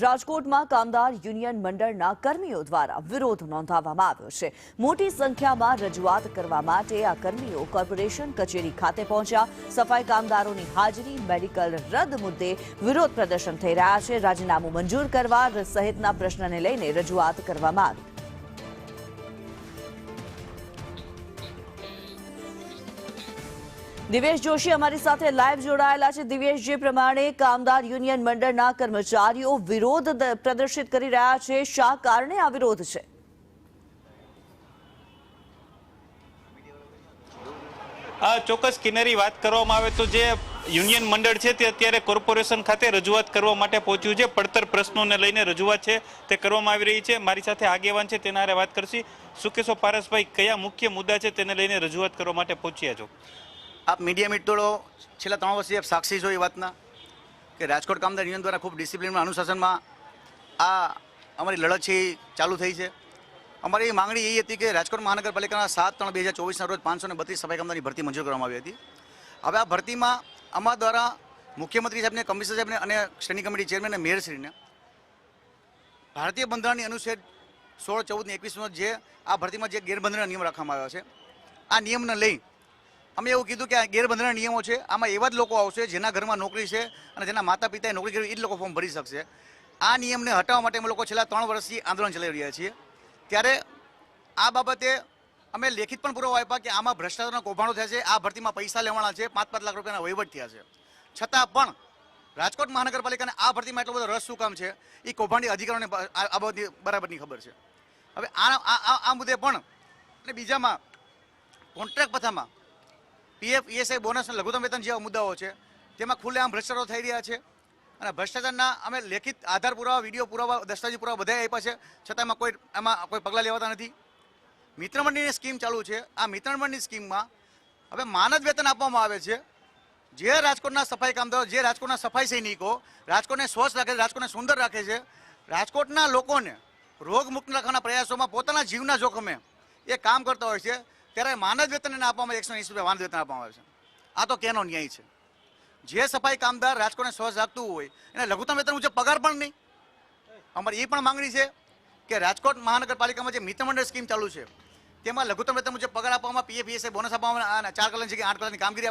રાજકોટમાં કામદાર યુનિયન મંડળના કર્મીઓ દ્વારા વિરોધ નોંધાવવામાં આવ્યો છે। મોટી સંખ્યામાં રજૂઆત કરવા માટે આ કર્મીઓ કોર્પોરેશન કચેરી ખાતે પહોંચ્યા। સફાઈ કામદારોની હાજરી, મેડિકલ રદ મુદ્દે વિરોધ પ્રદર્શન થઈ રહ્યા છે। રાજીનામું મંજૂર કરવા સહિતના પ્રશ્નને લઈને રજૂઆત કરવામાં આવી। દિવેશ જોશી અમારી સાથે લાઈવ જોડાયેલા છે। દિવેશ, જે પ્રમાણે કામદાર યુનિયન મંડળના કર્મચારીઓ વિરોધ પ્રદર્શિત કરી રહ્યા છે, શા કારણે આ વિરોધ છે? ચોક્કસ કિન્નરી, વાત કરવામાં આવે તો જે યુનિયન મંડળ છે તે અત્યારે કોર્પોરેશન ખાતે રજૂઆત કરવા માટે પહોંચ્યું છે। પડતર પ્રશ્નોને લઈને રજૂઆત છે તે કરવામાં આવી રહી છે। મારી સાથે આગેવાન છે, તેના હારે વાત કરશી। શું કહેશો પારસભાઈ, કયા મુખ્ય મુદ્દા છે તેને લઈને રજૂઆત કરવા માટે પહોંચ્યા છો? આપ મીડિયા મિત્રોડો છેલ્લા 3 વર્ષથી આપ સાક્ષી છો એ વાતના કે રાજકોટ કામદાર યુનિયન દ્વારા ખૂબ ડિસિપ્લિનમાં અનુશાસનમાં આ અમારી લડત છે એ ચાલુ થઈ છે। અમારી માંગણી એ હતી કે રાજકોટ મહાનગરપાલિકાના 7/3/2024ના રોજ 532 સફાઈ કામદારની ભરતી મંજૂર કરવામાં આવી હતી। હવે આ ભરતીમાં અમારા દ્વારા મુખ્યમંત્રી સાહેબને, કમિશનર સાહેબને અને સ્ટેન્ડિંગ કમિટી ચેરમેન અને મેયરશ્રીને ભારતીય બંધારણની અનુચ્છેદ 16, 14 અને 21 જે આ ભરતીમાં જે ગેરબંધનના નિયમ રાખવામાં આવ્યા છે, આ નિયમને લઈ અમે એવું કીધું કે આ ગેરબંધનના નિયમો છે, આમાં એવા જ લોકો આવશે જેના ઘરમાં નોકરી છે અને જેના માતા પિતાએ નોકરી કરી એ જ લોકો ફોર્મ ભરી શકશે। આ નિયમને હટાવવા માટે અમે લોકો છેલ્લા 3 વર્ષથી આંદોલન ચલાવી રહ્યા છીએ। ત્યારે આ બાબતે અમે લેખિત પણ પુરાવા આપ્યા કે આમાં ભ્રષ્ટાચારના કૌભાંડો થયા છે, આ ભરતીમાં પૈસા લેવાના છે, 5-5 લાખ રૂપિયાના વહીવટ થયા છે। છતાં પણ રાજકોટ મહાનગરપાલિકાને આ ભરતીમાં એટલો બધો રસ શું કામ છે એ કૌભાંડી અધિકારીઓને આ બાબતની બરાબરની ખબર છે। હવે આ મુદ્દે પણ અને બીજામાં કોન્ટ્રાક્ટ પ્રથામાં પીએફ, ઈએસઆઈ, બોનસ અને લઘુત્તમ વેતન જેવા મુદ્દાઓ છે તેમાં ખુલ્લેઆમ ભ્રષ્ટાચારો થઈ રહ્યા છે અને ભ્રષ્ટાચારના અમે લેખિત આધાર પુરાવા, વિડીયો પુરાવા, દસ્તાવેજી પુરાવા બધા આપ્યા છે, છતાં એમાં કોઈ પગલાં લેવાતા નથી। મિત્રમંડળની સ્કીમ ચાલુ છે, આ મિત્રમંડળની સ્કીમમાં હવે માનદ વેતન આપવામાં આવે છે। જે રાજકોટના સફાઈ કામદારો, જે રાજકોટના સફાઈ સૈનિકો રાજકોટને સ્વચ્છ રાખે છે, રાજકોટને સુંદર રાખે છે, રાજકોટના લોકોને રોગમુક્ત રાખવાના પ્રયાસોમાં પોતાના જીવના જોખમે એ કામ કરતા હોય છે, ત્યારે માનદ વેતન એને આપવામાં 180 રૂપિયા માનદ વેતન આપવામાં આવે છે। આ તો કેનો ન્યાય છે? જે સફાઈ કામદાર રાજકોટને સ્વચ્છ રાખતું હોય એને લઘુત્તમ વેતન મુજબ પગાર પણ નહીં। અમારી એ પણ માંગણી છે કે રાજકોટ મહાનગરપાલિકામાં જે મિત્રમંડળ સ્કીમ ચાલુ છે તેમાં લઘુત્તમ વેતન મુજબ પગાર આપવામાં, પીએફ, ઈએસઆઈ, બોનસ આપવામાં, 4 કલાકની જગ્યાએ 8 કલાકની કામગીરી